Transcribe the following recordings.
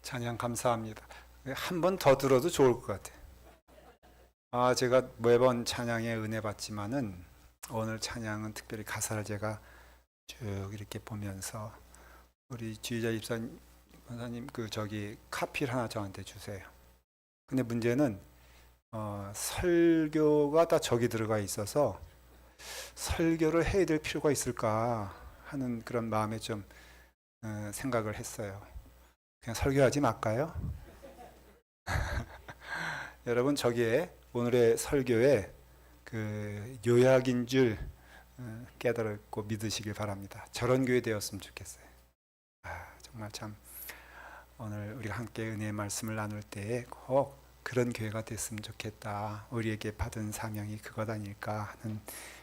찬양 감사합니다. 한 번 더 들어도 좋을 것 같아요. 제가 매번 찬양에 은혜 받지만은 오늘 찬양은 특별히 가사를 제가 쭉 이렇게 보면서 우리 지휘자 집사님 카피를 하나 저한테 주세요. 근데 문제는 설교가 다 저기 들어가 있어서 설교를 해야 될 필요가 있을까 하는 그런 마음에 좀 생각을 했어요. 그냥 설교하지 말까요? 여러분, 저기에 오늘의 설교에 그 요약인 줄 깨달고 믿으시길 바랍니다. 저런 교회 되었으면 좋겠어요. 정말 참 오늘 우리가 함께 은혜의 말씀을 나눌 때에 꼭 그런 교회가 됐으면 좋겠다. 우리에게 받은 사명이 그것 아닐까 하는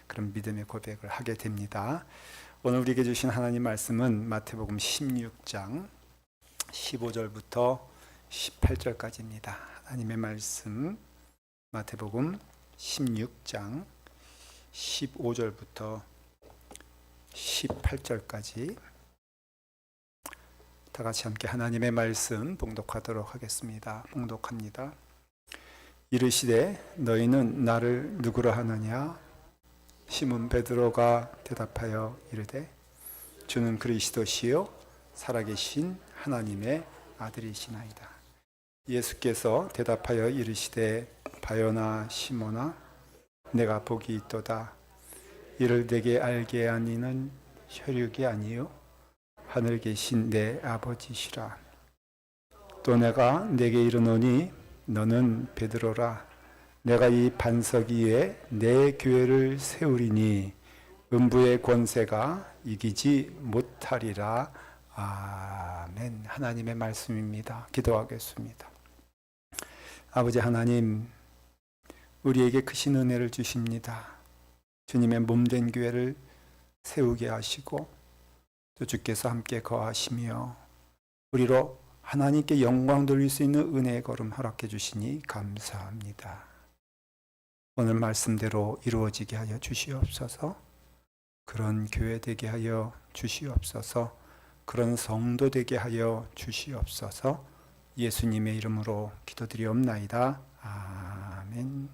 그런 믿음의 고백을 하게 됩니다. 오늘 우리에게 주신 하나님 말씀은 마태복음 16장 15절부터 18절까지입니다. 하나님의 말씀 마태복음 16장 15절부터 18절까지 다 같이 함께 하나님의 말씀 봉독하도록 하겠습니다. 봉독합니다. 이르시되 너희는 나를 누구라 하느냐? 시몬 베드로가 대답하여 이르되 주는 그리스도시요 살아계신 하나님의 아들이시나이다. 예수께서 대답하여 이르시되 바요나 시몬아 내가 복이 있도다. 이를 내게 알게 하니는 혈육이 아니요 하늘 계신 내 아버지시라. 또 내가 내게 이르노니 너는 베드로라. 내가 이 반석 위에 내 교회를 세우리니 음부의 권세가 이기지 못하리라. 아멘. 하나님의 말씀입니다. 기도하겠습니다. 아버지 하나님, 우리에게 크신 은혜를 주십니다. 주님의 몸된 교회를 세우게 하시고 또 주께서 함께 거하시며 우리로 하나님께 영광 돌릴 수 있는 은혜의 걸음 허락해 주시니 감사합니다. 오늘 말씀대로 이루어지게 하여 주시옵소서. 그런 교회 되게 하여 주시옵소서. 그런 성도 되게 하여 주시옵소서. 예수님의 이름으로 기도드리옵나이다. 아멘.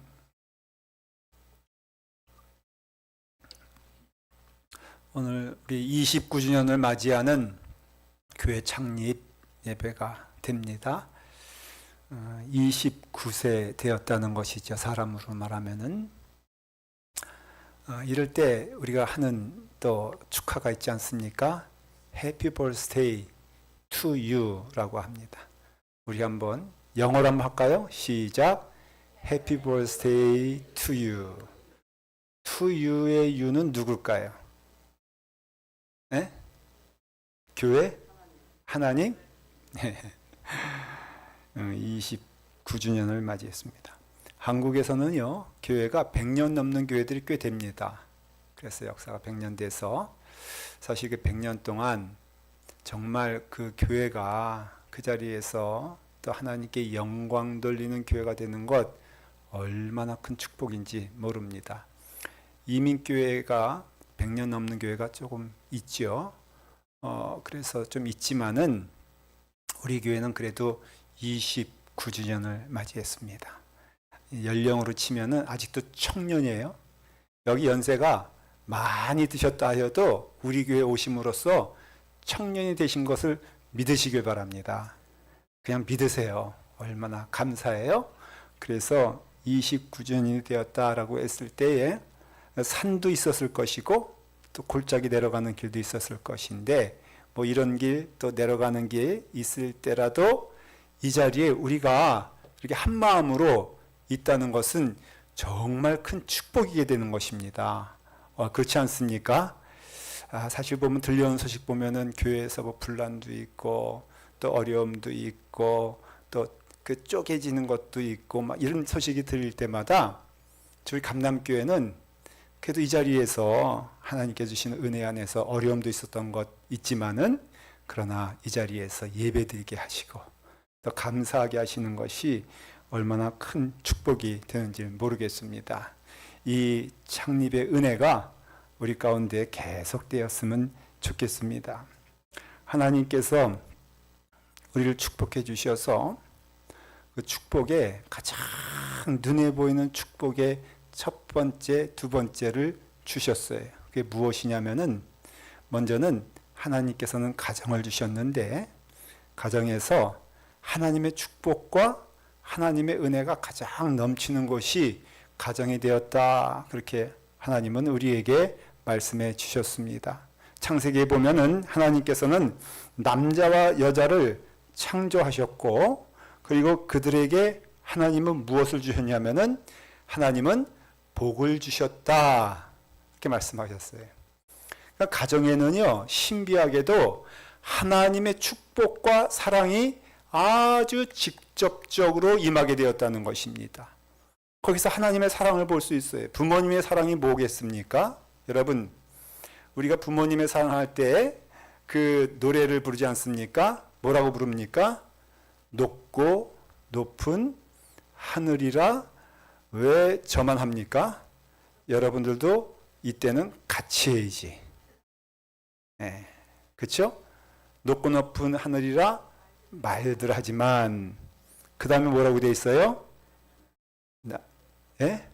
오늘 우리 29주년을 맞이하는 교회 창립 예배가 됩니다. 29세 되었다는 것이죠. 사람으로 말하면은. 이럴 때 우리가 하는 또 축하가 있지 않습니까? Happy birthday to you 라고 합니다. 우리 한번 영어로 한번 할까요? 시작. Happy birthday to you. To you의 you는 누굴까요? 네? 교회? 하나님? 29주년을 맞이했습니다. 한국에서는요, 교회가 100년 넘는 교회들이 꽤 됩니다. 그래서 역사가 100년 돼서 사실 그 100년 동안 정말 그 교회가 그 자리에서 또 하나님께 영광 돌리는 교회가 되는 것 얼마나 큰 축복인지 모릅니다. 이민교회가 100년 넘는 교회가 조금 있죠. 그래서 좀 있지만은 우리 교회는 그래도 29주년을 맞이했습니다. 연령으로 치면은 아직도 청년이에요. 여기 연세가 많이 드셨다 하여도 우리 교회 오심으로써 청년이 되신 것을 믿으시길 바랍니다. 그냥 믿으세요. 얼마나 감사해요. 그래서 29주년이 되었다라고 했을 때에 산도 있었을 것이고 또 골짜기 내려가는 길도 있었을 것인데 뭐 이런 길 또 내려가는 길 있을 때라도 이 자리에 우리가 이렇게 한 마음으로 있다는 것은 정말 큰 축복이게 되는 것입니다. 그렇지 않습니까? 사실 보면 들려오는 소식 보면은 교회에서 뭐 분란도 있고 또 어려움도 있고 또 그 쪼개지는 것도 있고 막 이런 소식이 들릴 때마다 저희 감남교회는 그래도 이 자리에서 하나님께 주시는 은혜 안에서 어려움도 있었던 것 있지만은 그러나 이 자리에서 예배드리게 하시고 또 감사하게 하시는 것이 얼마나 큰 축복이 되는지 모르겠습니다. 이 창립의 은혜가 우리 가운데 계속되었으면 좋겠습니다. 하나님께서 우리를 축복해 주셔서 그 축복에 가장 눈에 보이는 축복의 첫 번째, 두 번째를 주셨어요. 그게 무엇이냐면은 먼저는 하나님께서는 가정을 주셨는데 가정에서 하나님의 축복과 하나님의 은혜가 가장 넘치는 곳이 가정이 되었다. 그렇게 하나님은 우리에게 말씀해 주셨습니다. 창세기에 보면은 하나님께서는 남자와 여자를 창조하셨고 그리고 그들에게 하나님은 무엇을 주셨냐면은 하나님은 복을 주셨다. 이렇게 말씀하셨어요. 그러니까 가정에는요, 신비하게도 하나님의 축복과 사랑이 아주 직접적으로 임하게 되었다는 것입니다. 거기서 하나님의 사랑을 볼 수 있어요. 부모님의 사랑이 뭐겠습니까? 여러분, 우리가 부모님의 사랑할 때 그 노래를 부르지 않습니까? 뭐라고 부릅니까? 높고 높은 하늘이라 왜 저만 합니까? 여러분들도 이때는 같이 해야지. 네, 그렇죠? 높고 높은 하늘이라 말들 하지만 그 다음에 뭐라고 돼 있어요? 예?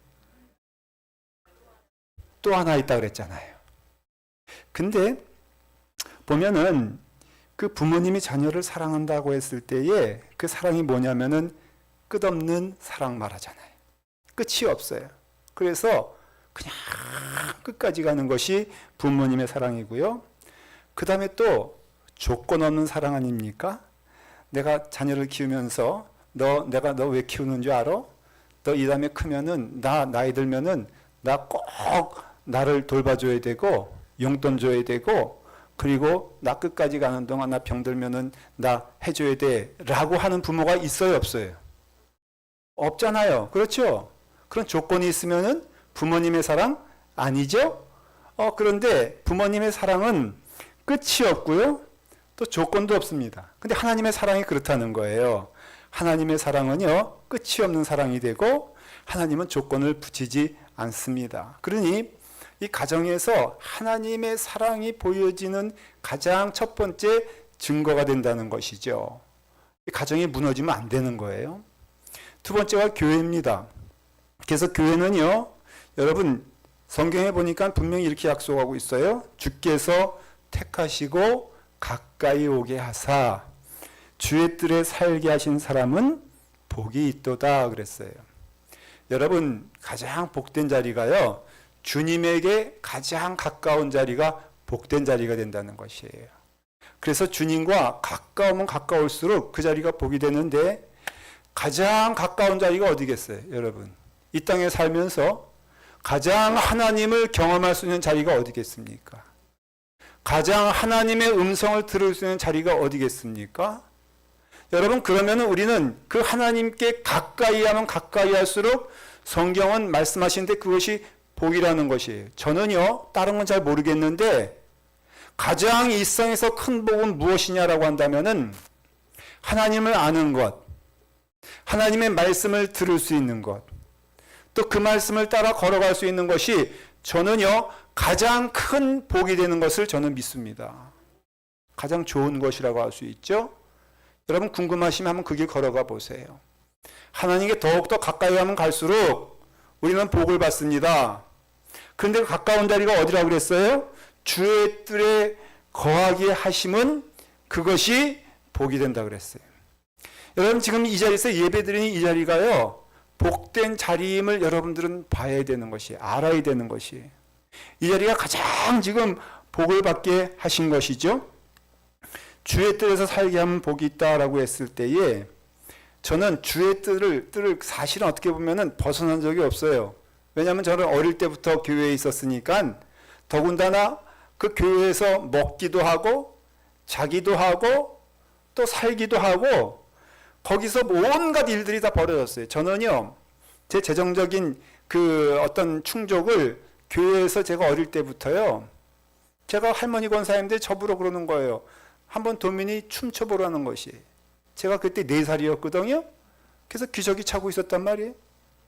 또 하나 있다 그랬잖아요. 근데 보면은 그 부모님이 자녀를 사랑한다고 했을 때에 그 사랑이 뭐냐면은 끝없는 사랑 말하잖아요. 끝이 없어요. 그래서 그냥 끝까지 가는 것이 부모님의 사랑이고요. 그 다음에 또 조건 없는 사랑 아닙니까? 내가 자녀를 키우면서 내가 너 왜 키우는 줄 알아? 너 이 다음에 크면은 나이 들면은 나 꼭 나를 돌봐줘야 되고 용돈 줘야 되고 그리고 나 끝까지 가는 동안 나 병들면은 나 해줘야 돼 라고 하는 부모가 있어요 없어요? 없잖아요. 그렇죠? 그런 조건이 있으면은 부모님의 사랑 아니죠? 그런데 부모님의 사랑은 끝이 없고요. 또 조건도 없습니다. 근데 하나님의 사랑이 그렇다는 거예요. 하나님의 사랑은요, 끝이 없는 사랑이 되고 하나님은 조건을 붙이지 않습니다. 그러니 이 가정에서 하나님의 사랑이 보여지는 가장 첫 번째 증거가 된다는 것이죠. 이 가정이 무너지면 안 되는 거예요. 두 번째가 교회입니다. 그래서 교회는요, 여러분 성경에 보니까 분명히 이렇게 약속하고 있어요. 주께서 택하시고 가까이 오게 하사 주의 뜰에 살게 하신 사람은 복이 있도다 그랬어요. 여러분 가장 복된 자리가요, 주님에게 가장 가까운 자리가 복된 자리가 된다는 것이에요. 그래서 주님과 가까우면 가까울수록 그 자리가 복이 되는데 가장 가까운 자리가 어디겠어요? 여러분 이 땅에 살면서 가장 하나님을 경험할 수 있는 자리가 어디겠습니까? 가장 하나님의 음성을 들을 수 있는 자리가 어디겠습니까? 여러분 그러면 우리는 그 하나님께 가까이 하면 가까이 할수록 성경은 말씀하시는데 그것이 복이라는 것이에요. 저는요 다른 건 잘 모르겠는데 가장 이 세상에서 큰 복은 무엇이냐라고 한다면은 하나님을 아는 것, 하나님의 말씀을 들을 수 있는 것, 또 그 말씀을 따라 걸어갈 수 있는 것이 저는요 가장 큰 복이 되는 것을 저는 믿습니다. 가장 좋은 것이라고 할 수 있죠. 여러분 궁금하시면 한번 그 길 걸어가 보세요. 하나님께 더욱더 가까이 가면 갈수록 우리는 복을 받습니다. 그런데 가까운 자리가 어디라고 그랬어요? 주의 뜰에 거하게 하심은 그것이 복이 된다 그랬어요. 여러분 지금 이 자리에서 예배드리는 이 자리가요 복된 자리임을 여러분들은 봐야 되는 것이, 알아야 되는 것이, 이 자리가 가장 지금 복을 받게 하신 것이죠. 주의 뜰에서 살게 하면 복이 있다라고 했을 때에 저는 주의 뜰을 사실은 어떻게 보면은 벗어난 적이 없어요. 왜냐하면 저는 어릴 때부터 교회에 있었으니까 더군다나 그 교회에서 먹기도 하고 자기도 하고 또 살기도 하고 거기서 온갖 일들이 다 벌어졌어요. 저는요 제 재정적인 그 어떤 충족을 교회에서 제가 어릴 때부터요, 제가 할머니 권사님들 저보러 그러는 거예요. 한번 도민이 춤춰보라는 것이. 제가 그때 4살이었거든요. 그래서 기저귀 차고 있었단 말이에요.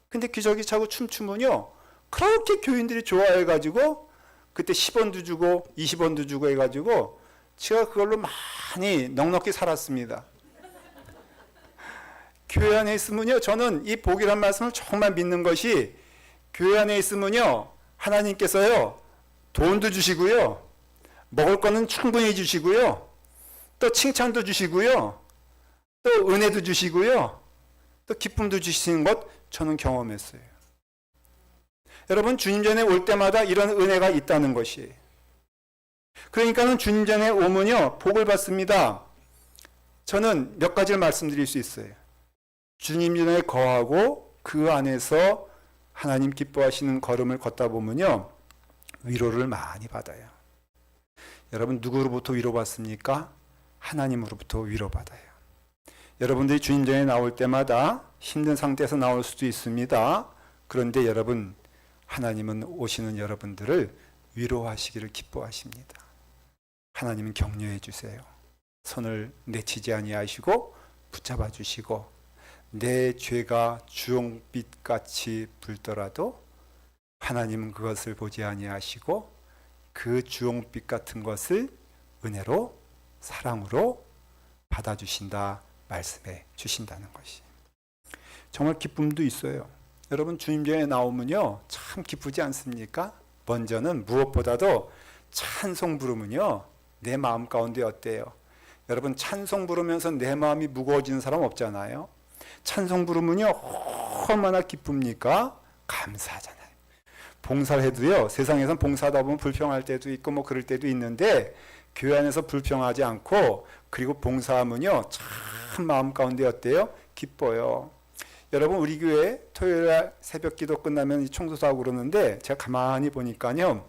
근데 기저귀 차고 춤추면요 그렇게 교인들이 좋아해가지고 그때 10원도 주고 20원도 주고 해가지고 제가 그걸로 많이 넉넉히 살았습니다. 교회 안에 있으면요, 저는 이 복이란 말씀을 정말 믿는 것이 교회 안에 있으면요, 하나님께서요, 돈도 주시고요, 먹을 거는 충분히 주시고요, 또 칭찬도 주시고요, 또 은혜도 주시고요, 또 기쁨도 주시는 것 저는 경험했어요. 여러분, 주님 전에 올 때마다 이런 은혜가 있다는 것이. 그러니까는 주님 전에 오면요, 복을 받습니다. 저는 몇 가지를 말씀드릴 수 있어요. 주님 전에 거하고 그 안에서 하나님 기뻐하시는 걸음을 걷다 보면요, 위로를 많이 받아요. 여러분, 누구로부터 위로받습니까? 하나님으로부터 위로받아요. 여러분들이 주님 전에 나올 때마다 힘든 상태에서 나올 수도 있습니다. 그런데 여러분, 하나님은 오시는 여러분들을 위로하시기를 기뻐하십니다. 하나님은 격려해 주세요. 손을 내치지 아니하시고 붙잡아 주시고, 내 죄가 주홍빛같이 불더라도 하나님은 그것을 보지 아니하시고 그 주홍빛 같은 것을 은혜로, 사랑으로 받아주신다 말씀해 주신다는 것이. 정말 기쁨도 있어요. 여러분, 주님 전에 나오면요, 참 기쁘지 않습니까? 먼저는 무엇보다도 찬송 부르면요, 내 마음 가운데 어때요? 여러분, 찬송 부르면서 내 마음이 무거워지는 사람 없잖아요. 찬송 부르면요, 얼마나 기쁩니까? 감사하잖아요. 봉사를 해도요, 세상에선 봉사하다 보면 불평할 때도 있고 뭐 그럴 때도 있는데, 교회 안에서 불평하지 않고 그리고 봉사하면요, 참 마음 가운데 어때요? 기뻐요. 여러분, 우리 교회 토요일 새벽 기도 끝나면 청소하고 그러는데, 제가 가만히 보니까요,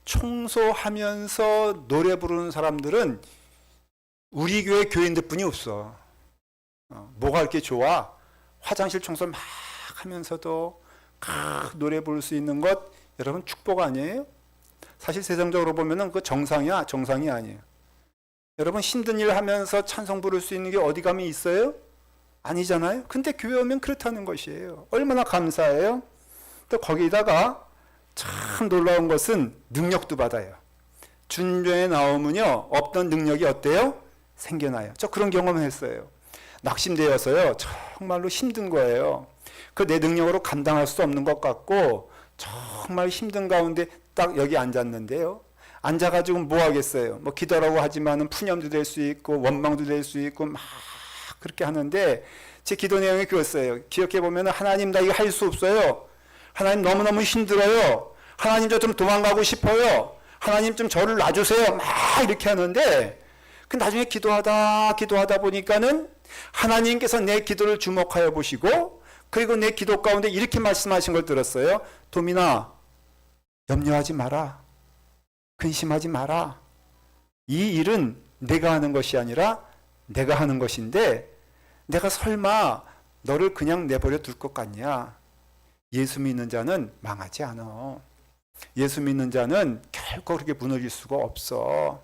청소하면서 노래 부르는 사람들은 우리 교회 교인들뿐이 없어. 뭐가 이렇게 좋아? 화장실 청소 막 하면서도 노래 부를 수 있는 것, 여러분, 축복 아니에요? 사실 세상적으로 보면은 그 정상이야, 정상이 아니에요. 여러분, 힘든 일 하면서 찬송 부를 수 있는 게 어디 가면 있어요? 아니잖아요. 근데 교회 오면 그렇다는 것이에요. 얼마나 감사해요. 또 거기다가 참 놀라운 것은 능력도 받아요. 주님에 나오면요, 없던 능력이 어때요? 생겨나요. 저 그런 경험을 했어요. 낙심되어서요, 정말로 힘든 거예요. 그 내 능력으로 감당할 수 없는 것 같고 정말 힘든 가운데 딱 여기 앉았는데요, 앉아가지고 뭐 하겠어요? 뭐 기도라고 하지만은 푸념도 될 수 있고 원망도 될 수 있고 막 그렇게 하는데, 제 기도 내용이 그거였어요. 기억해 보면, 하나님, 나 이거 할 수 없어요. 하나님, 너무너무 힘들어요. 하나님, 저 좀 도망가고 싶어요. 하나님, 좀 저를 놔주세요. 막 이렇게 하는데, 그 나중에 기도하다 보니까는 하나님께서 내 기도를 주목하여 보시고, 그리고 내 기도 가운데 이렇게 말씀하신 걸 들었어요. 도민아, 염려하지 마라. 근심하지 마라. 이 일은 내가 하는 것이 아니라 내가 하는 것인데, 내가 설마 너를 그냥 내버려 둘 것 같냐? 예수 믿는 자는 망하지 않아. 예수 믿는 자는 결코 그렇게 무너질 수가 없어.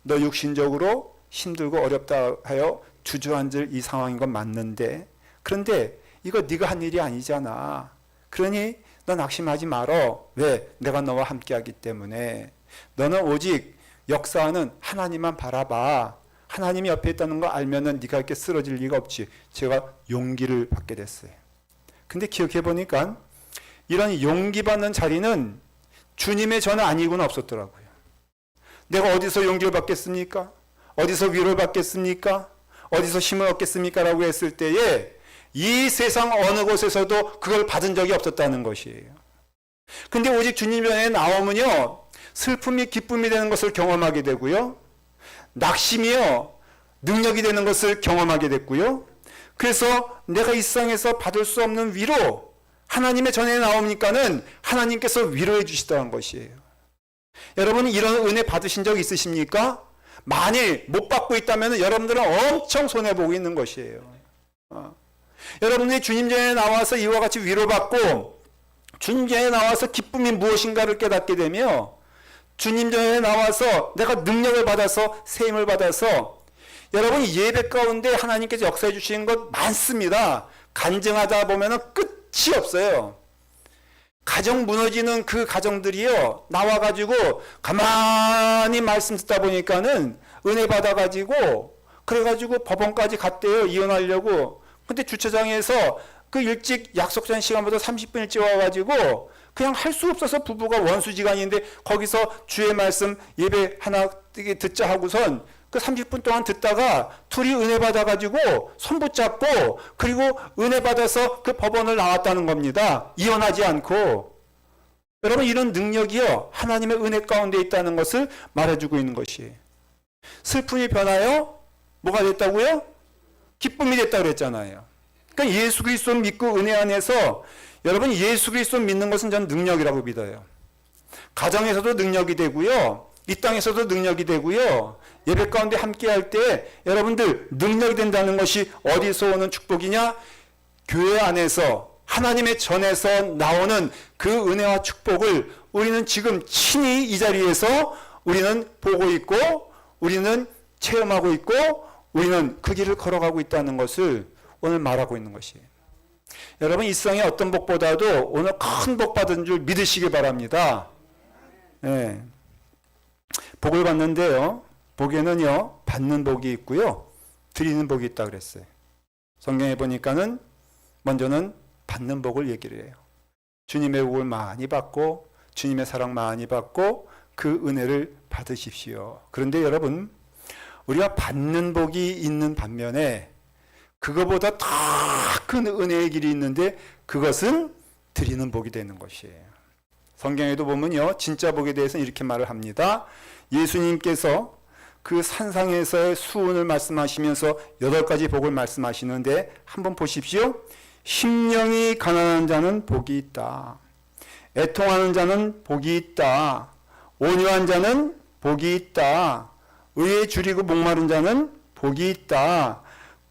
너 육신적으로 힘들고 어렵다 하여 주저앉을 이 상황인 건 맞는데, 그런데 이거 네가 한 일이 아니잖아. 그러니 너 낙심하지 말어. 왜? 내가 너와 함께하기 때문에. 너는 오직 역사하는 하나님만 바라봐. 하나님이 옆에 있다는 거 알면은 네가 이렇게 쓰러질 리가 없지. 제가 용기를 받게 됐어요. 근데 기억해 보니까 이런 용기 받는 자리는 주님의 전 아니고는 없었더라고요. 내가 어디서 용기를 받겠습니까? 어디서 위로를 받겠습니까? 어디서 힘을 얻겠습니까? 라고 했을 때에 이 세상 어느 곳에서도 그걸 받은 적이 없었다는 것이에요. 근데 오직 주님 전에 나오면요, 슬픔이 기쁨이 되는 것을 경험하게 되고요, 낙심이요, 능력이 되는 것을 경험하게 됐고요. 그래서 내가 이 세상에서 받을 수 없는 위로, 하나님의 전에 나오니까는 하나님께서 위로해 주시다는 것이에요. 여러분, 이런 은혜 받으신 적 있으십니까? 만일 못 받고 있다면 여러분들은 엄청 손해보고 있는 것이에요. 여러분이 주님 전에 나와서 이와 같이 위로받고 주님 전에 나와서 기쁨이 무엇인가를 깨닫게 되며, 주님 전에 나와서 내가 능력을 받아서 세임을 받아서, 여러분 예배 가운데 하나님께서 역사해 주시는 것 많습니다. 간증하다 보면 끝이 없어요. 가정 무너지는 그 가정들이요, 나와가지고 가만히 말씀 듣다 보니까는 은혜 받아가지고 그래가지고 법원까지 갔대요. 이혼하려고. 근데 주차장에서 그 일찍 약속된 시간보다 30분 일찍 와가지고 그냥 할 수 없어서 부부가 원수지간인데 거기서 주의 말씀 예배 하나 듣자 하고선 그 30분 동안 듣다가 둘이 은혜 받아가지고 손 붙잡고 그리고 은혜 받아서 그 법원을 나왔다는 겁니다. 이혼하지 않고. 여러분, 이런 능력이요, 하나님의 은혜 가운데 있다는 것을 말해주고 있는 것이. 슬픔이 변하여 뭐가 됐다고요? 기쁨이 됐다고 그랬잖아요. 그러니까 예수 그리스도를 믿고 은혜 안에서, 여러분, 예수 그리스도를 믿는 것은 저는 능력이라고 믿어요. 가정에서도 능력이 되고요, 이 땅에서도 능력이 되고요, 예배 가운데 함께 할 때 여러분들 능력이 된다는 것이 어디서 오는 축복이냐? 교회 안에서 하나님의 전에서 나오는 그 은혜와 축복을 우리는 지금 친히 이 자리에서 우리는 보고 있고, 우리는 체험하고 있고, 우리는 그 길을 걸어가고 있다는 것을 오늘 말하고 있는 것이에요. 여러분, 이 세상의 어떤 복보다도 오늘 큰 복 받은 줄 믿으시기 바랍니다. 네. 복을 받는데요, 복에는요, 받는 복이 있고요, 드리는 복이 있다고 그랬어요. 성경에 보니까는 먼저는 받는 복을 얘기를 해요. 주님의 복을 많이 받고 주님의 사랑 많이 받고 그 은혜를 받으십시오. 그런데 여러분, 우리가 받는 복이 있는 반면에 그거보다 더 큰 은혜의 길이 있는데 그것은 드리는 복이 되는 것이에요. 성경에도 보면요, 진짜 복에 대해서는 이렇게 말을 합니다. 예수님께서 그 산상에서의 수훈을 말씀하시면서 8가지 복을 말씀하시는데 한번 보십시오. 심령이 가난한 자는 복이 있다. 애통하는 자는 복이 있다. 온유한 자는 복이 있다. 의에 줄이고 목마른 자는 복이 있다.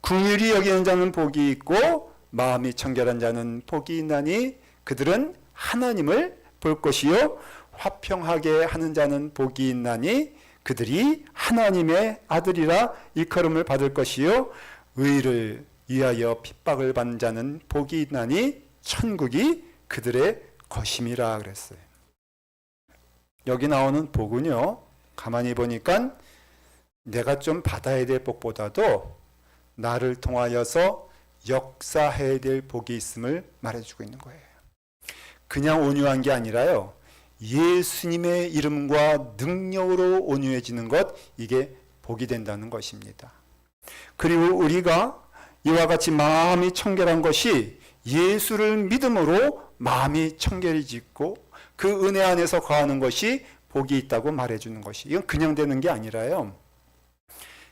긍휼히 여기는 자는 복이 있고 마음이 청결한 자는 복이 있나니 그들은 하나님을 볼 것이요 화평하게 하는 자는 복이 있나니 그들이 하나님의 아들이라 일컬음을 받을 것이요 의를 위하여 핍박을 받는 자는 복이 있나니 천국이 그들의 것임이라 그랬어요. 여기 나오는 복은요, 가만히 보니까 내가 좀 받아야 될 복보다도 나를 통하여서 역사해야 될 복이 있음을 말해주고 있는 거예요. 그냥 온유한 게 아니라요, 예수님의 이름과 능력으로 온유해지는 것, 이게 복이 된다는 것입니다. 그리고 우리가 이와 같이 마음이 청결한 것이 예수를 믿음으로 마음이 청결해지고 그 은혜 안에서 거하는 것이 복이 있다고 말해주는 것이, 이건 그냥 되는 게 아니라요,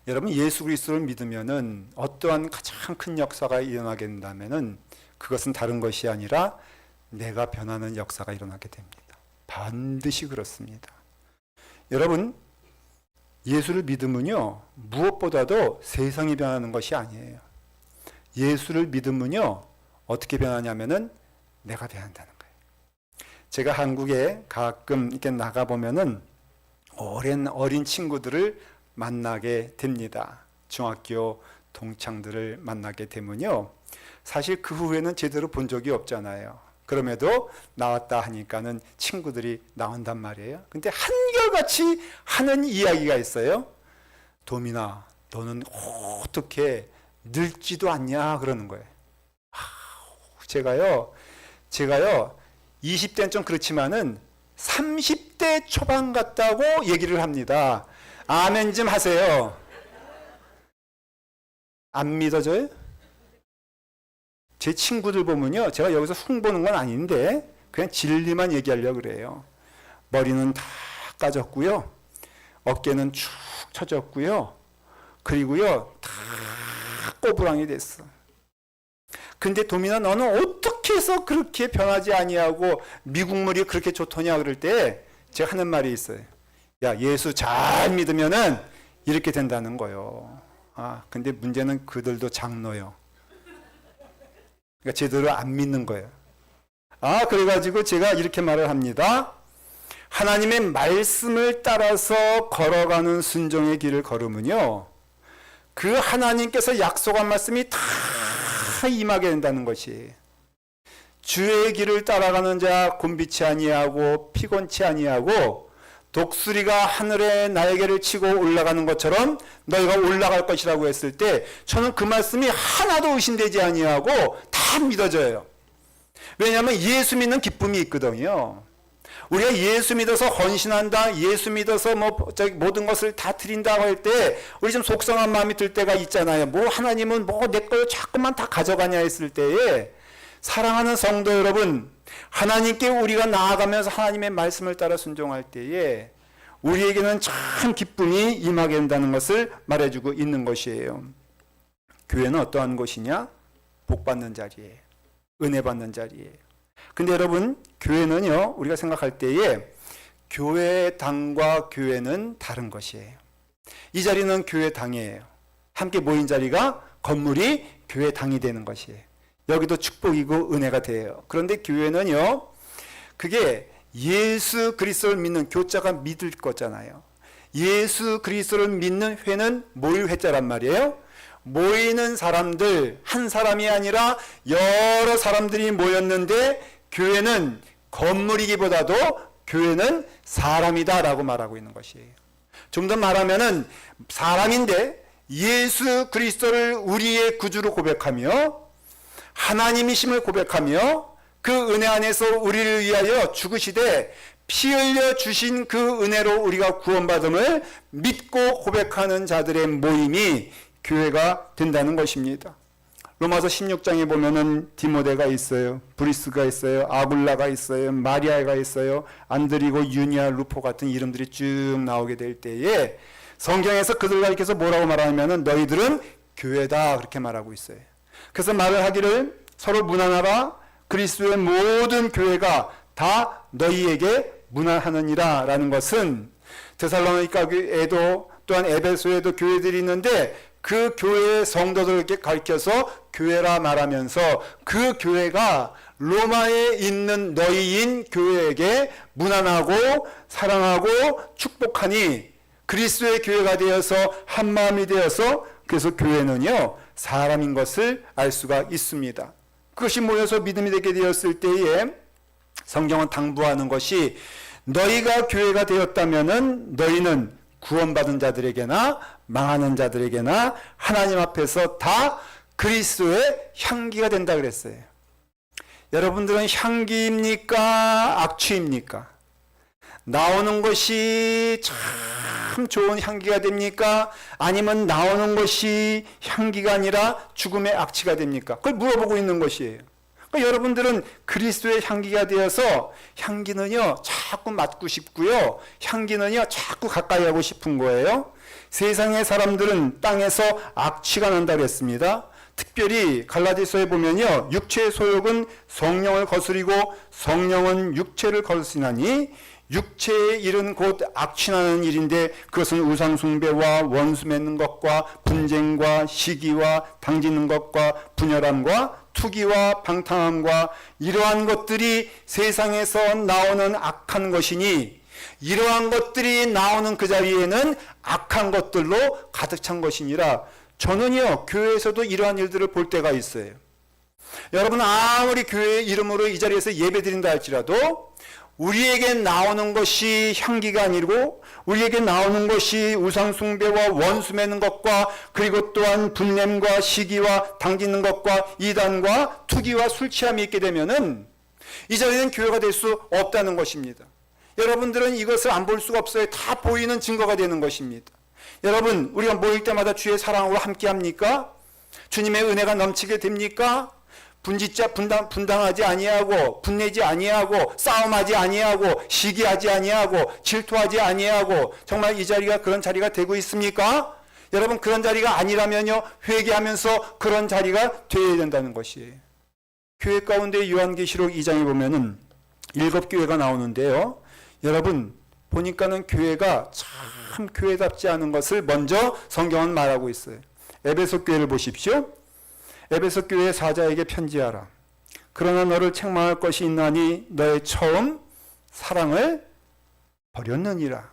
여러분, 예수 그리스도를 믿으면은 어떠한 가장 큰 역사가 일어나게 된다면은 그것은 다른 것이 아니라 내가 변하는 역사가 일어나게 됩니다. 반드시 그렇습니다. 여러분, 예수를 믿으면요, 무엇보다도 세상이 변하는 것이 아니에요. 예수를 믿으면요, 어떻게 변하냐면은 내가 변한다는 거예요. 제가 한국에 가끔 이렇게 나가보면은 어린 친구들을 만나게 됩니다. 중학교 동창들을 만나게 되면요, 사실 그 후에는 제대로 본 적이 없잖아요. 그럼에도 나왔다 하니까는 친구들이 나온단 말이에요. 근데 한결같이 하는 이야기가 있어요. 도민아, 너는 어떻게 늙지도 않냐 그러는 거예요. 제가요 20대는 좀 그렇지만은 30대 초반 같다고 얘기를 합니다. 아멘 좀 하세요. 안 믿어져요? 제 친구들 보면요, 제가 여기서 흉보는 건 아닌데 그냥 진리만 얘기하려고 그래요. 머리는 다 까졌고요, 어깨는 축 처졌고요, 그리고요 다 꼬부랑이 됐어. 근데 도민아, 너는 어떻게 해서 그렇게 변하지 아니하고 미국물이 그렇게 좋더냐 그럴 때 제가 하는 말이 있어요. 야, 예수 잘 믿으면은 이렇게 된다는 거요. 근데 문제는 그들도 장로요. 그러니까 제대로 안 믿는 거예요. 그래가지고 제가 이렇게 말을 합니다. 하나님의 말씀을 따라서 걸어가는 순종의 길을 걸으면요, 그 하나님께서 약속한 말씀이 다 임하게 된다는 것이. 주의 길을 따라가는 자 곤비치 아니하고 피곤치 아니하고 독수리가 하늘에 날개를 치고 올라가는 것처럼 너희가 올라갈 것이라고 했을 때 저는 그 말씀이 하나도 의심되지 아니하고 다 믿어져요. 왜냐하면 예수 믿는 기쁨이 있거든요. 우리가 예수 믿어서 헌신한다, 예수 믿어서 모든 것을 다 드린다고 할 때 우리 좀 속상한 마음이 들 때가 있잖아요. 하나님은 내 걸 자꾸만 다 가져가냐 했을 때에, 사랑하는 성도 여러분, 하나님께 우리가 나아가면서 하나님의 말씀을 따라 순종할 때에 우리에게는 참 기쁨이 임하게 된다는 것을 말해주고 있는 것이에요. 교회는 어떠한 곳이냐? 복받는 자리예요. 은혜 받는 자리예요. 근데 여러분, 교회는요, 우리가 생각할 때에 교회당과 교회는 다른 것이에요. 이 자리는 교회당이에요. 함께 모인 자리가 건물이 교회당이 되는 것이에요. 여기도 축복이고 은혜가 돼요. 그런데 교회는요, 그게 예수 그리스도를 믿는, 교자가 믿을 거잖아요. 예수 그리스도를 믿는 회는 모일 회자란 말이에요. 모이는 사람들, 한 사람이 아니라 여러 사람들이 모였는데 교회는 건물이기보다도 교회는 사람이다라고 말하고 있는 것이에요. 좀 더 말하면은 사람인데 예수 그리스도를 우리의 구주로 고백하며 하나님이심을 고백하며 그 은혜 안에서 우리를 위하여 죽으시되 피 흘려 주신 그 은혜로 우리가 구원받음을 믿고 고백하는 자들의 모임이 교회가 된다는 것입니다. 로마서 16장에 보면은 디모데가 있어요. 브리스가 있어요. 아굴라가 있어요. 마리아가 있어요. 안드리고 유니아, 루포 같은 이름들이 쭉 나오게 될 때에 성경에서 그들 가리켜서 뭐라고 말하냐면은 너희들은 교회다 그렇게 말하고 있어요. 그래서 말을 하기를 서로 문안하라. 그리스도의 모든 교회가 다 너희에게 문안하느니라 라는 것은 데살로니가에도 또한 에베소에도 교회들이 있는데 그 교회의 성도들에게 가르쳐서 교회라 말하면서 그 교회가 로마에 있는 너희인 교회에게 문안하고 사랑하고 축복하니 그리스도의 교회가 되어서 한마음이 되어서 그래서 교회는요 사람인 것을 알 수가 있습니다. 그것이 모여서 믿음이 되게 되었을 때에 성경은 당부하는 것이 너희가 교회가 되었다면은 너희는 구원받은 자들에게나 망하는 자들에게나 하나님 앞에서 다 그리스도의 향기가 된다 그랬어요. 여러분들은 향기입니까? 악취입니까? 나오는 것이 참 좋은 향기가 됩니까? 아니면 나오는 것이 향기가 아니라 죽음의 악취가 됩니까? 그걸 물어보고 있는 것이에요. 그러니까 여러분들은 그리스도의 향기가 되어서 향기는요 자꾸 맡고 싶고요, 향기는요 자꾸 가까이 하고 싶은 거예요. 세상의 사람들은 땅에서 악취가 난다고 했습니다. 특별히 갈라디아서에 보면요 육체의 소욕은 성령을 거스리고 성령은 육체를 거스리나니 육체의 일은 곧 악취나는 일인데 그것은 우상숭배와 원수 맺는 것과 분쟁과 시기와 당짓는 것과 분열함과 투기와 방탕함과 이러한 것들이 세상에서 나오는 악한 것이니 이러한 것들이 나오는 그 자리에는 악한 것들로 가득 찬 것이니라. 저는요 교회에서도 이러한 일들을 볼 때가 있어요. 여러분 아무리 교회의 이름으로 이 자리에서 예배드린다 할지라도 우리에게 나오는 것이 향기가 아니고 우리에게 나오는 것이 우상숭배와 원수 맺는 것과 그리고 또한 분냄과 시기와 당짓는 것과 이단과 투기와 술 취함이 있게 되면은 이 자리는 교회가 될 수 없다는 것입니다. 여러분들은 이것을 안 볼 수가 없어요. 다 보이는 증거가 되는 것입니다. 여러분 우리가 모일 때마다 주의 사랑으로 함께 합니까? 주님의 은혜가 넘치게 됩니까? 분당하지 아니하고 분내지 아니하고 싸움하지 아니하고 시기하지 아니하고 질투하지 아니하고 정말 이 자리가 그런 자리가 되고 있습니까? 여러분 그런 자리가 아니라면요 회개하면서 그런 자리가 되어야 된다는 것이에요. 교회 가운데 요한계시록 2장에 보면은 7교회가 나오는데요, 여러분 보니까는 교회가 참 교회답지 않은 것을 먼저 성경은 말하고 있어요. 에베소 교회를 보십시오. 에베소 교회 사자에게 편지하라. 그러나 너를 책망할 것이 있나니 너의 처음 사랑을 버렸느니라.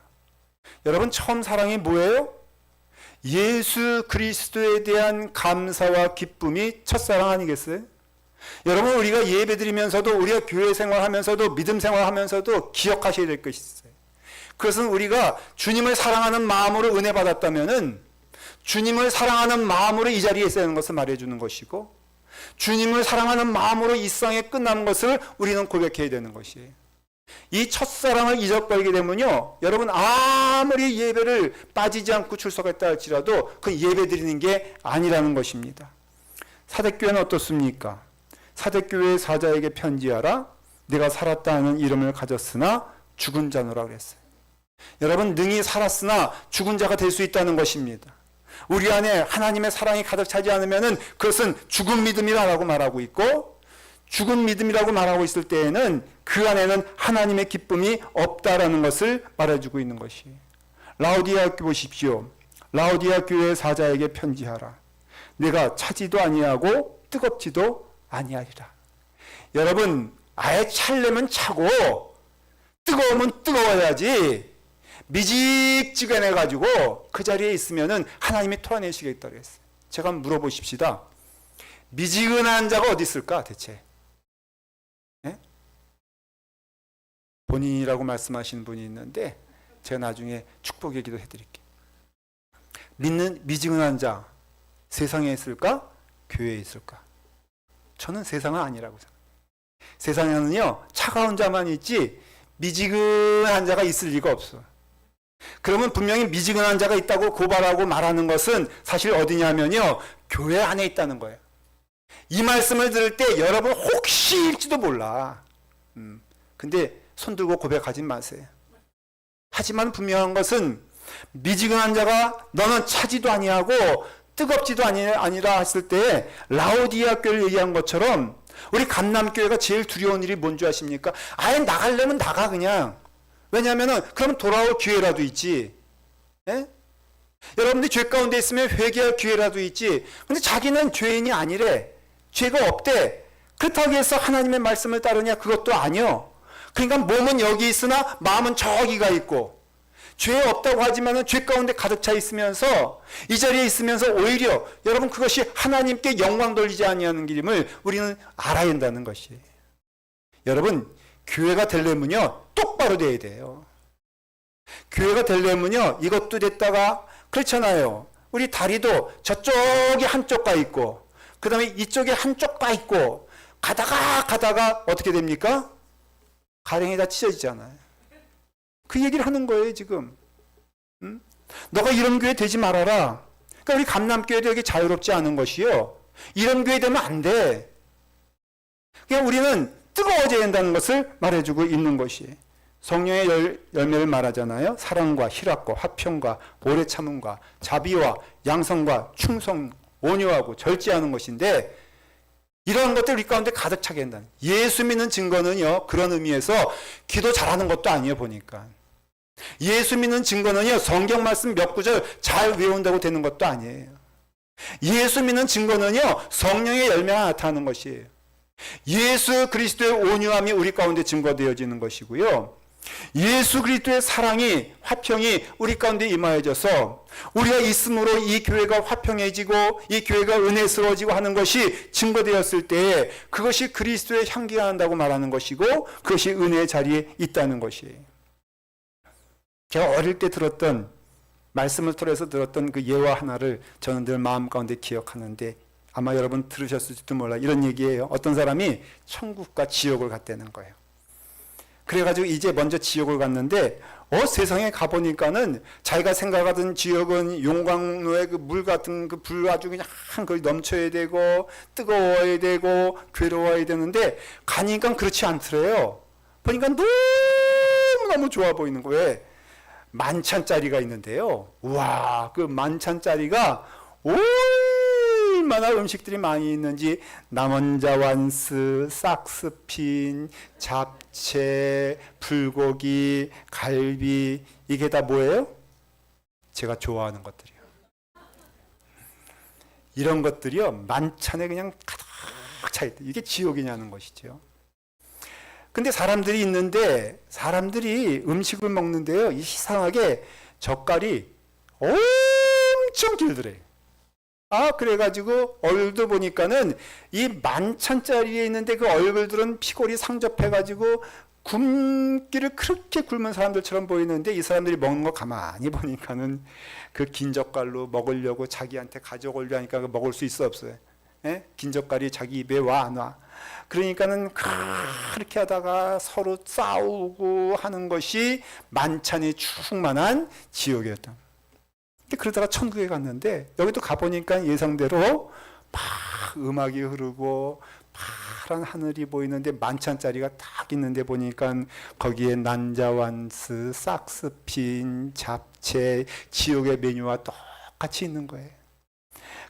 여러분 처음 사랑이 뭐예요? 예수 그리스도에 대한 감사와 기쁨이 첫사랑 아니겠어요? 여러분 우리가 예배드리면서도 우리가 교회 생활하면서도 믿음 생활하면서도 기억하셔야 될 것이 있어요. 그것은 우리가 주님을 사랑하는 마음으로 은혜 받았다면은 주님을 사랑하는 마음으로 이 자리에 있어야 하는 것을 말해주는 것이고, 주님을 사랑하는 마음으로 이 세상에 끝나는 것을 우리는 고백해야 되는 것이에요. 이 첫사랑을 잊어버리게 되면요, 여러분 아무리 예배를 빠지지 않고 출석했다 할지라도 그 예배 드리는 게 아니라는 것입니다. 사대교회는 어떻습니까? 사대교회 사자에게 편지하라. 내가 살았다 하는 이름을 가졌으나 죽은 자노라 그랬어요. 여러분, 능히 살았으나 죽은 자가 될 수 있다는 것입니다. 우리 안에 하나님의 사랑이 가득 차지 않으면 그것은 죽은 믿음이라고 말하고 있고, 죽은 믿음이라고 말하고 있을 때에는 그 안에는 하나님의 기쁨이 없다라는 것을 말해주고 있는 것이에요. 라오디아 교회 보십시오. 라오디아 교회 사자에게 편지하라. 내가 차지도 아니하고 뜨겁지도 아니하리라. 여러분, 아예 찰려면 차고 뜨거우면 뜨거워야지 미직지근해가지고 그 자리에 있으면은 하나님이 토해내시겠다고 했어요. 제가 한번 물어보십시다. 미지근한 자가 어디 있을까 대체? 네? 본인이라고 말씀하시는 분이 있는데 제가 나중에 축복 얘기도 해드릴게요. 믿는 미지근한 자 세상에 있을까? 교회에 있을까? 저는 세상은 아니라고 생각해요. 세상에는요 차가운 자만 있지 미지근한 자가 있을 리가 없어. 그러면 분명히 미지근한 자가 있다고 고발하고 말하는 것은 사실 어디냐면요 교회 안에 있다는 거예요. 이 말씀을 들을 때 여러분 혹시일지도 몰라. 근데 손 들고 고백하지 마세요. 하지만 분명한 것은 미지근한 자가 너는 차지도 아니하고 뜨겁지도 아니라 했을 때 라오디아 교회를 얘기한 것처럼 우리 감남교회가 제일 두려운 일이 뭔지 아십니까? 아예 나가려면 나가 그냥. 왜냐하면 그럼 돌아올 기회라도 있지. 예? 여러분들이 죄 가운데 있으면 회개할 기회라도 있지. 근데 자기는 죄인이 아니래. 죄가 없대. 그렇다고 해서 하나님의 말씀을 따르냐? 그것도 아니요. 그러니까 몸은 여기 있으나 마음은 저기가 있고, 죄 없다고 하지만 죄 가운데 가득 차 있으면서 이 자리에 있으면서 오히려 여러분 그것이 하나님께 영광 돌리지 아니하는 길임을 우리는 알아야 한다는 것이에요. 여러분 교회가 되려면요 똑바로 돼야 돼요. 교회가 되려면요 이것도 됐다가 그렇잖아요. 우리 다리도 저쪽에 한쪽 가 있고 그 다음에 이쪽에 한쪽 가 있고 가다가 어떻게 됩니까? 가랭이 다 찢어지잖아요. 그 얘기를 하는 거예요 지금. 응? 너가 이런 교회 되지 말아라. 그러니까 우리 감남교회도 여기 자유롭지 않은 것이요. 이런 교회 되면 안 돼. 그냥 우리는 뜨거워져야 된다는 것을 말해주고 있는 것이에요. 성령의 열매를 말하잖아요. 사랑과 희락과 화평과 오래 참음과 자비와 양성과 충성, 온유하고 절제하는 것인데 이러한 것들 우리 가운데 가득 차게 한다는. 예수 믿는 증거는요 그런 의미에서 기도 잘하는 것도 아니에요. 보니까 예수 믿는 증거는요 성경 말씀 몇 구절 잘 외운다고 되는 것도 아니에요. 예수 믿는 증거는요 성령의 열매가 나타나는 것이에요. 예수 그리스도의 온유함이 우리 가운데 증거되어지는 것이고요. 예수 그리스도의 사랑이 화평이 우리 가운데 임하여져서 우리가 있음으로 이 교회가 화평해지고 이 교회가 은혜스러워지고 하는 것이 증거되었을 때 그것이 그리스도의 향기가 난다고 말하는 것이고 그것이 은혜의 자리에 있다는 것이에요. 제가 어릴 때 들었던 말씀을 통해서 들었던 그 예화 하나를 저는 늘 마음 가운데 기억하는데 아마 여러분 들으셨을지도 몰라. 이런 얘기예요. 어떤 사람이 천국과 지옥을 갔다는 거예요. 그래가지고 이제 먼저 지옥을 갔는데 세상에 가보니까는 자기가 생각하던 지옥은 용광로의 그 물 같은 그 불 아주 그냥 거기 넘쳐야 되고 뜨거워야 되고 괴로워야 되는데 가니까 그렇지 않더래요. 보니까 너무너무 좋아 보이는 거예요. 만찬짜리가 있는데요. 우와, 그 만찬짜리가 얼마나 음식들이 많이 있는지 남원자완스, 싹스핀, 잡채, 불고기, 갈비 이게 다 뭐예요? 제가 좋아하는 것들이요. 이런 것들이요 만찬에 그냥 가득 차 있다. 이게 지옥이냐는 것이죠. 근데 사람들이 있는데 사람들이 음식을 먹는데요 이상하게 젓갈이 엄청 길더래요. 그래가지고 얼굴도 보니까는 이 만찬자리에 있는데 그 얼굴들은 피골이 상접해가지고 굶기를 그렇게 굶은 사람들처럼 보이는데 이 사람들이 먹는 거 가만히 보니까는 그 긴 젓갈로 먹으려고 자기한테 가져오려 하니까 먹을 수 있어 없어요? 예? 긴 젓갈이 자기 입에 와 안 와? 그러니까는 그렇게 하다가 서로 싸우고 하는 것이 만찬이 충만한 지옥이었다. 그러다가 천국에 갔는데 여기도 가보니까 예상대로 막 음악이 흐르고 파란 하늘이 보이는데 만찬 자리가 딱 있는데 보니까 거기에 난자완스, 삭스핀, 잡채, 지옥의 메뉴와 똑같이 있는 거예요.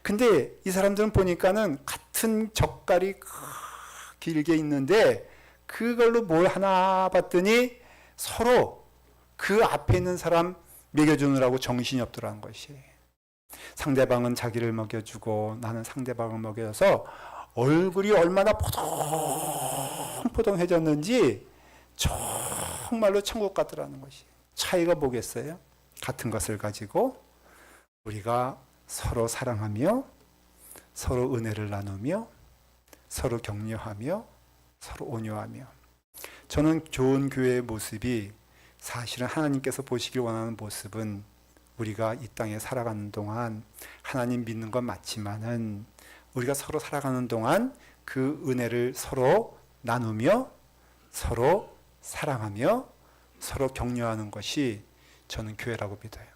근데 이 사람들은 보니까는 같은 젓갈이 길게 있는데 그걸로 뭘 하나 봤더니 서로 그 앞에 있는 사람 먹여주느라고 정신이 없더라는 것이. 상대방은 자기를 먹여주고 나는 상대방을 먹여서 얼굴이 얼마나 포동포동해졌는지 정말로 천국 같더라는 것이. 차이가 뭐겠어요? 같은 것을 가지고 우리가 서로 사랑하며 서로 은혜를 나누며 서로 격려하며 서로 온유하며. 저는 좋은 교회의 모습이 사실은 하나님께서 보시길 원하는 모습은 우리가 이 땅에 살아가는 동안 하나님 믿는 건 맞지만은 우리가 서로 살아가는 동안 그 은혜를 서로 나누며 서로 사랑하며 서로 격려하는 것이 저는 교회라고 믿어요.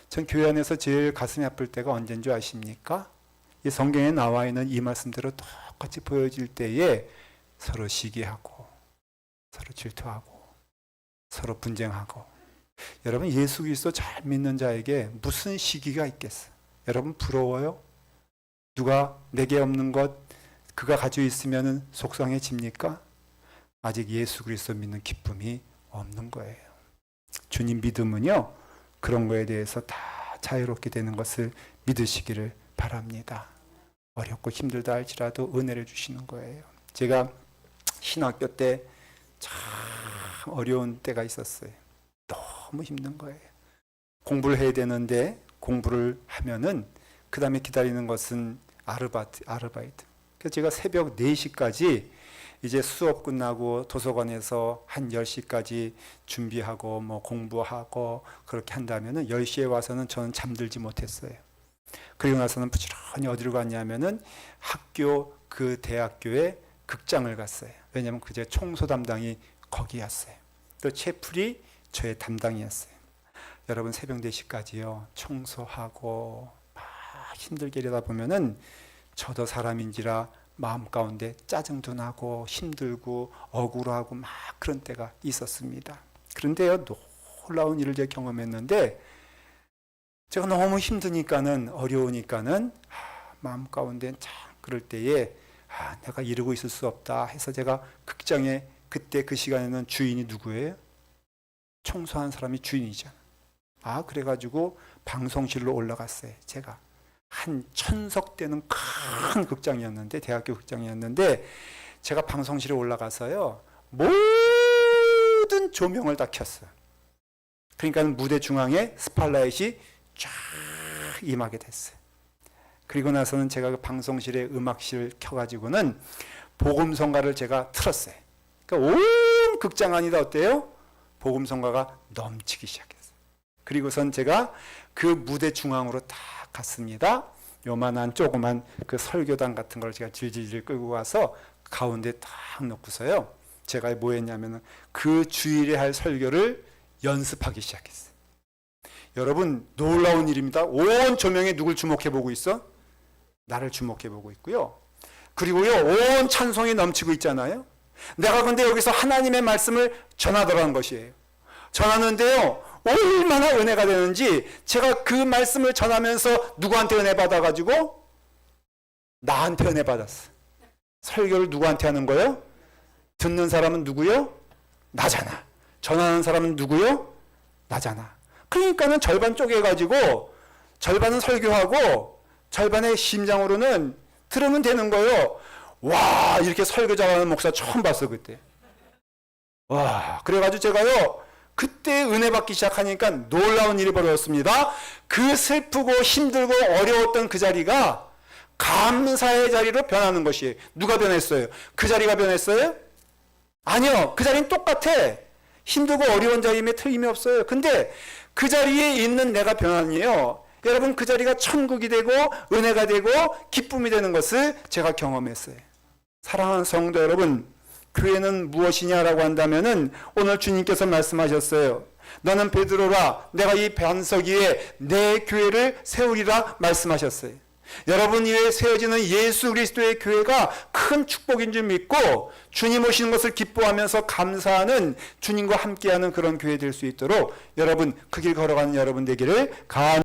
전 교회 안에서 제일 가슴이 아플 때가 언제인 줄 아십니까? 이 성경에 나와 있는 이 말씀대로 똑같이 보여질 때에 서로 시기하고 서로 질투하고 서로 분쟁하고. 여러분, 예수 그리스도 잘 믿는 자에게 무슨 시기가 있겠어요? 여러분 부러워요? 누가 내게 없는 것 그가 가지고 있으면 속상해집니까? 아직 예수 그리스도 믿는 기쁨이 없는 거예요. 주님 믿음은요, 그런 거에 대해서 다 자유롭게 되는 것을 믿으시기를 바랍니다. 어렵고 힘들다 할지라도 은혜를 주시는 거예요. 제가 신학교 때 참 어려운 때가 있었어요. 너무 힘든 거예요. 공부를 해야 되는데 공부를 하면은 그 다음에 기다리는 것은 아르바이트. 그래서 제가 새벽 4시까지 이제 수업 끝나고 도서관에서 한 10시까지 준비하고 뭐 공부하고 그렇게 한다면은 10시에 와서는 저는 잠들지 못했어요. 그리고 나서는 부지런히 어디로 갔냐면은 학교 그 대학교에 극장을 갔어요. 왜냐하면 그제 청소 담당이 거기였어요. 또 채플이 저의 담당이었어요. 여러분 새벽 4시까지요 청소하고 막 힘들게 이러다 보면은 저도 사람인지라 마음 가운데 짜증도 나고 힘들고 억울하고 막 그런 때가 있었습니다. 그런데요 놀라운 일을 제가 경험했는데 제가 너무 힘드니까는 어려우니까는 마음 가운데 참 그럴 때에 내가 이러고 있을 수 없다 해서 제가 극장에 그때 그 시간에는 주인이 누구예요? 청소한 사람이 주인이잖아. 그래가지고 방송실로 올라갔어요. 제가 한 1000석 되는 큰 극장이었는데 대학교 극장이었는데 제가 방송실에 올라가서요 모든 조명을 다 켰어요. 그러니까 무대 중앙에 스팟라이트이 쫙 임하게 됐어요. 그리고 나서는 제가 그 방송실에 음악실 켜가지고는 복음성가를 제가 틀었어요. 그러니까 온 극장 안이 다 어때요? 복음성가가 넘치기 시작했어요. 그리고선 제가 그 무대 중앙으로 딱 갔습니다. 요만한 조그만 그 설교단 같은 걸 제가 질질 끌고 가서 가운데 딱 놓고서요. 제가 뭐 했냐면은 그 주일에 할 설교를 연습하기 시작했어요. 여러분 놀라운 일입니다. 온 조명이 누굴 주목해 보고 있어? 나를 주목해 보고 있고요. 그리고요 온 찬송이 넘치고 있잖아요. 내가 근데 여기서 하나님의 말씀을 전하더라는 것이에요. 전하는데요 얼마나 은혜가 되는지 제가 그 말씀을 전하면서 누구한테 은혜 받아가지고 나한테 은혜 받았어. 설교를 누구한테 하는 거예요? 듣는 사람은 누구요? 나잖아. 전하는 사람은 누구요? 나잖아. 그러니까는 절반 쪼개가지고 절반은 설교하고 절반의 심장으로는 들으면 되는 거예요. 와 이렇게 설교 잘하는 목사 처음 봤어 그때. 와 그래가지고 제가요 그때 은혜 받기 시작하니까 놀라운 일이 벌어졌습니다. 그 슬프고 힘들고 어려웠던 그 자리가 감사의 자리로 변하는 것이에요. 누가 변했어요? 그 자리가 변했어요? 아니요. 그 자리는 똑같아. 힘들고 어려운 자리임에 틀림이 없어요. 근데 그 자리에 있는 내가 변화는요. 여러분 그 자리가 천국이 되고 은혜가 되고 기쁨이 되는 것을 제가 경험했어요. 사랑하는 성도 여러분, 교회는 무엇이냐라고 한다면은 오늘 주님께서 말씀하셨어요. 너는 베드로라, 내가 이 반석 위에 내 교회를 세우리라 말씀하셨어요. 여러분 위에 세워지는 예수 그리스도의 교회가 큰 축복인 줄 믿고 주님 오시는 것을 기뻐하면서 감사하는 주님과 함께하는 그런 교회 될 수 있도록 여러분 그 길 걸어가는 여러분 되기를